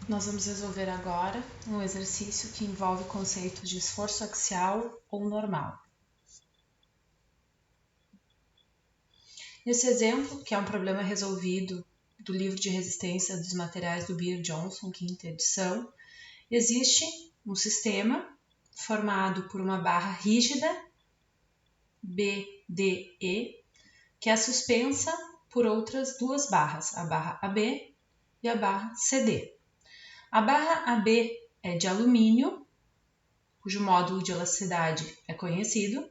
Nós vamos resolver agora um exercício que envolve conceitos de esforço axial ou normal. Nesse exemplo, que é um problema resolvido do livro de resistência dos materiais do Beer Johnson, quinta edição, existe um sistema formado por uma barra rígida, BDE, que é suspensa por outras duas barras, a barra AB e a barra CD. A barra AB é de alumínio, cujo módulo de elasticidade é conhecido,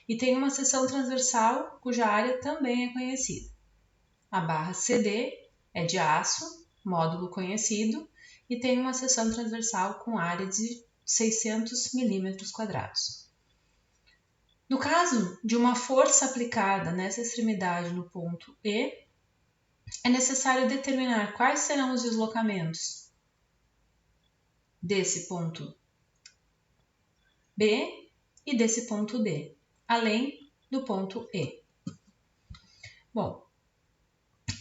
e tem uma seção transversal, cuja área também é conhecida. A barra CD é de aço, módulo conhecido, e tem uma seção transversal com área de 600 mm². No caso de uma força aplicada nessa extremidade no ponto E, é necessário determinar quais serão os deslocamentos desse ponto B e desse ponto D, além do ponto E. Bom,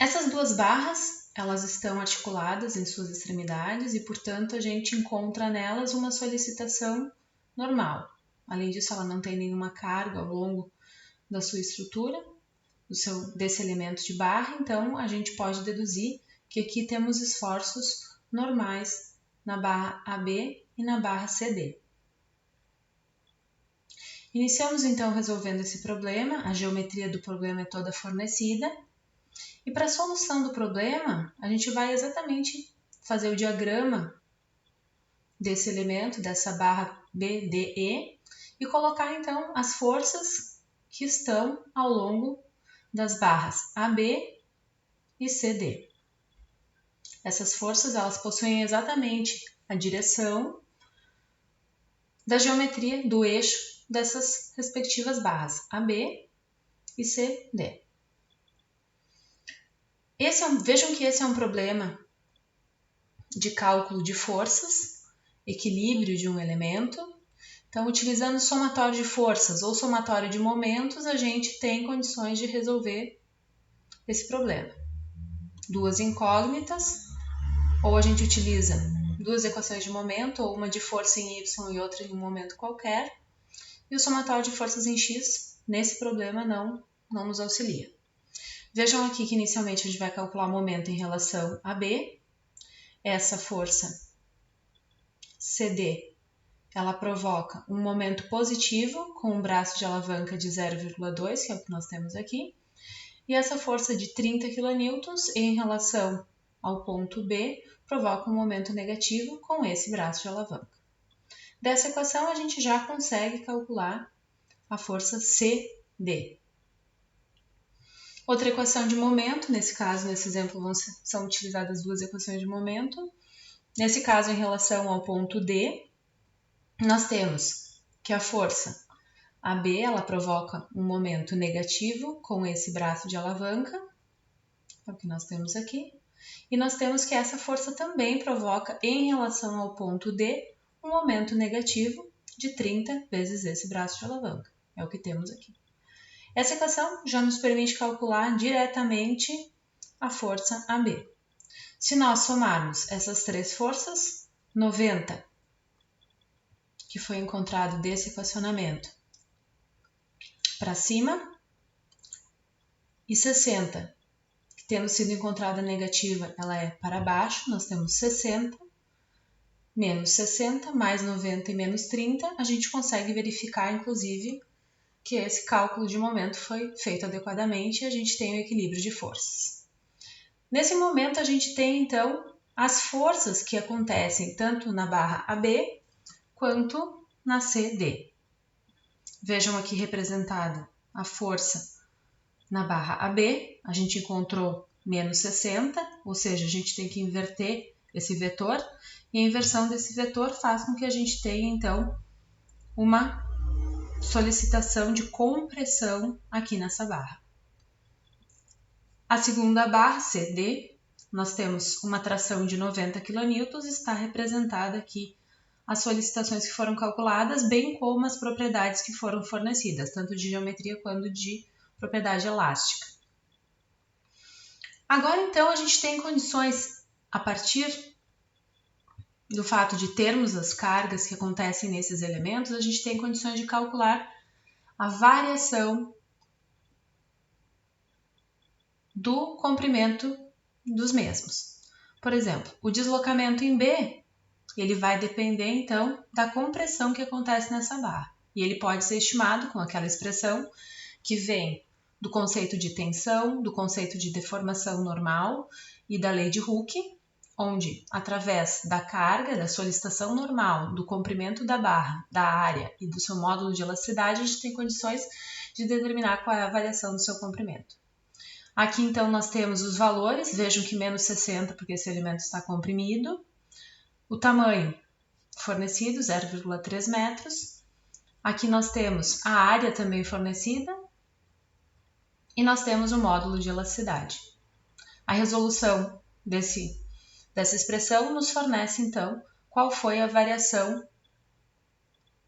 essas duas barras, elas estão articuladas em suas extremidades e, portanto, a gente encontra nelas uma solicitação normal. Além disso, ela não tem nenhuma carga ao longo da sua estrutura, desse elemento de barra, então a gente pode deduzir que aqui temos esforços normais na barra AB e na barra CD. Iniciamos então resolvendo esse problema, a geometria do problema é toda fornecida, e para a solução do problema, a gente vai exatamente fazer o diagrama desse elemento, dessa barra BDE, e colocar então as forças que estão ao longo das barras AB e CD. Essas forças elas possuem exatamente a direção da geometria do eixo dessas respectivas barras AB e CD. Vejam que esse é um problema de cálculo de forças, equilíbrio de um elemento. Então, utilizando somatório de forças ou somatório de momentos, a gente tem condições de resolver esse problema. Duas incógnitas, ou a gente utiliza duas equações de momento, ou uma de força em Y e outra em um momento qualquer, e o somatório de forças em X, nesse problema, não nos auxilia. Vejam aqui que inicialmente a gente vai calcular o momento em relação a B. Essa força CD, ela provoca um momento positivo com um braço de alavanca de 0,2, que é o que nós temos aqui. E essa força de 30 kN em relação ao ponto B provoca um momento negativo com esse braço de alavanca. Dessa equação a gente já consegue calcular a força CD. Outra equação de momento, nesse caso, nesse exemplo, são utilizadas duas equações de momento. Nesse caso, em relação ao ponto D, nós temos que a força AB ela provoca um momento negativo com esse braço de alavanca, é o que nós temos aqui. E nós temos que essa força também provoca, em relação ao ponto D, um momento negativo de 30 vezes esse braço de alavanca, é o que temos aqui. Essa equação já nos permite calcular diretamente a força AB. Se nós somarmos essas três forças, 90, que foi encontrado desse equacionamento, para cima, e 60, que tendo sido encontrada negativa, ela é para baixo, nós temos 60, menos 60, mais 90 e menos 30, a gente consegue verificar, inclusive, que esse cálculo de momento foi feito adequadamente e a gente tem o equilíbrio de forças. Nesse momento, a gente tem, então, as forças que acontecem tanto na barra AB quanto na CD. Vejam aqui representada a força na barra AB, a gente encontrou menos 60, ou seja, a gente tem que inverter esse vetor, e a inversão desse vetor faz com que a gente tenha, então, uma solicitação de compressão aqui nessa barra. A segunda barra, CD, nós temos uma tração de 90 kN, está representada aqui as solicitações que foram calculadas, bem como as propriedades que foram fornecidas, tanto de geometria quanto de propriedade elástica. Agora, então, a gente tem condições, a partir do fato de termos as cargas que acontecem nesses elementos, a gente tem condições de calcular a variação do comprimento dos mesmos. Por exemplo, o deslocamento em B, ele vai depender então da compressão que acontece nessa barra. E ele pode ser estimado com aquela expressão que vem do conceito de tensão, do conceito de deformação normal e da lei de Hooke, onde, através da carga, da solicitação normal, do comprimento da barra, da área e do seu módulo de elasticidade, a gente tem condições de determinar qual é a variação do seu comprimento. Aqui, então, nós temos os valores, vejam que menos 60, porque esse elemento está comprimido. O tamanho fornecido, 0,3 metros. Aqui nós temos a área também fornecida. E nós temos o módulo de elasticidade. A resolução dessa expressão nos fornece, então, qual foi a variação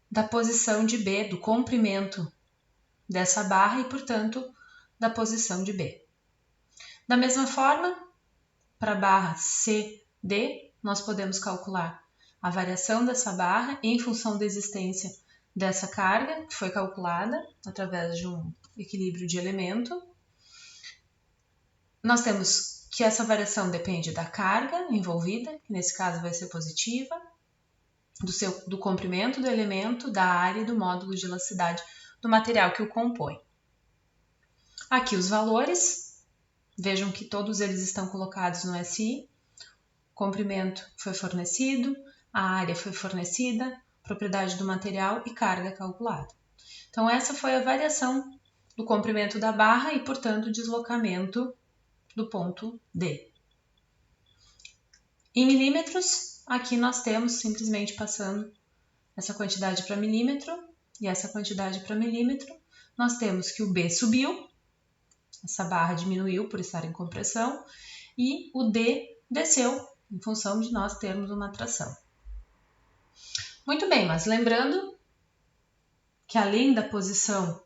da posição de B, do comprimento dessa barra e, portanto, da posição de B. Da mesma forma, para a barra CD, nós podemos calcular a variação dessa barra em função da existência dessa carga, que foi calculada através de um equilíbrio de elemento. Nós temos que essa variação depende da carga envolvida, que nesse caso vai ser positiva, do comprimento do elemento, da área e do módulo de elasticidade do material que o compõe. Aqui os valores, vejam que todos eles estão colocados no SI. Comprimento foi fornecido, a área foi fornecida, propriedade do material e carga calculada. Então essa foi a variação do comprimento da barra e, portanto, o deslocamento do ponto D. Em milímetros, aqui nós temos simplesmente passando essa quantidade para milímetro e essa quantidade para milímetro. Nós temos que o B subiu, essa barra diminuiu por estar em compressão, e o D desceu, em função de nós termos uma tração. Muito bem, mas lembrando que além da posição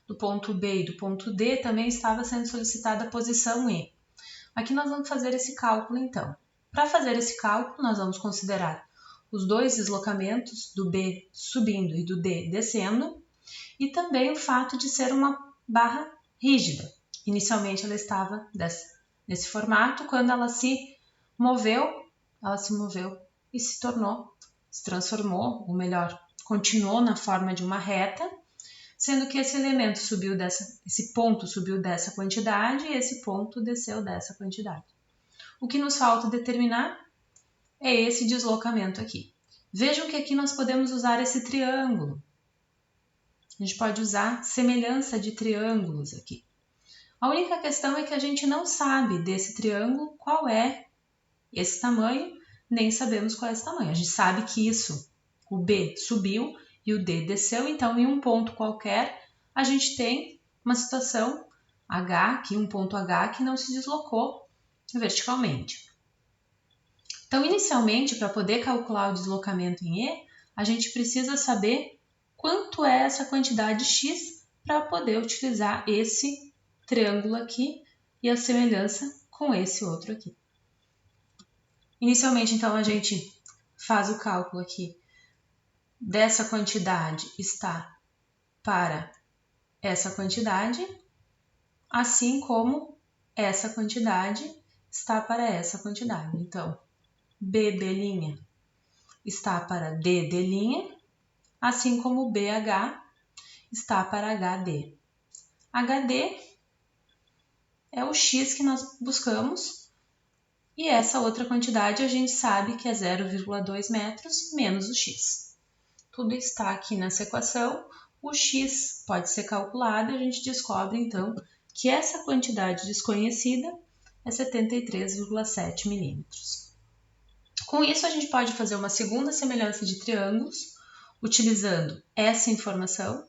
do ponto B e do ponto D, também estava sendo solicitada a posição E. Aqui nós vamos fazer esse cálculo então. Para fazer esse cálculo, nós vamos considerar os dois deslocamentos do B subindo e do D descendo, e também o fato de ser uma barra rígida. Inicialmente ela estava nesse formato, quando ela se moveu e se transformou, ou melhor, continuou na forma de uma reta, sendo que esse elemento esse ponto subiu dessa quantidade e esse ponto desceu dessa quantidade. O que nos falta determinar é esse deslocamento aqui. Vejam que aqui nós podemos usar esse triângulo. A gente pode usar semelhança de triângulos aqui. A única questão é que a gente não sabe desse triângulo qual é esse tamanho, nem sabemos qual é esse tamanho. A gente sabe que o B subiu e o D desceu, então em um ponto qualquer a gente tem uma situação H, aqui um ponto H que não se deslocou verticalmente. Então, inicialmente, para poder calcular o deslocamento em E, a gente precisa saber quanto é essa quantidade X para poder utilizar esse triângulo aqui e a semelhança com esse outro aqui. Inicialmente, então, a gente faz o cálculo aqui dessa quantidade está para essa quantidade, assim como essa quantidade está para essa quantidade. Então, BB' está para DD', assim como BH está para HD. HD é o X que nós buscamos e essa outra quantidade a gente sabe que é 0,2 metros menos o X. Tudo está aqui nessa equação. O X pode ser calculado e a gente descobre então que essa quantidade desconhecida é 73,7 milímetros. Com isso, a gente pode fazer uma segunda semelhança de triângulos, utilizando essa informação,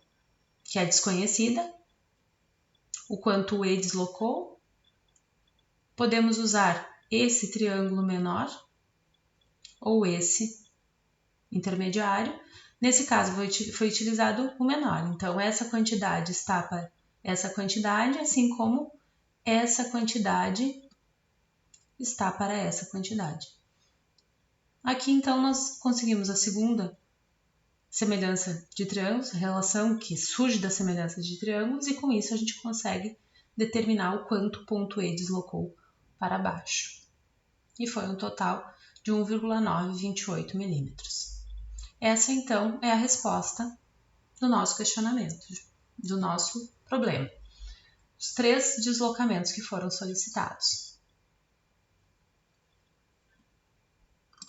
que é desconhecida, o quanto o E deslocou. Podemos usar esse triângulo menor ou esse intermediário. Nesse caso, foi utilizado o menor. Então, essa quantidade está para essa quantidade, assim como essa quantidade está para essa quantidade. Aqui, então, nós conseguimos a segunda semelhança de triângulos, a relação que surge da semelhança de triângulos, e com isso a gente consegue determinar o quanto o ponto E deslocou para baixo. E foi um total de 1,928 milímetros. Essa, então, é a resposta do nosso questionamento, do nosso problema. Os 3 deslocamentos que foram solicitados.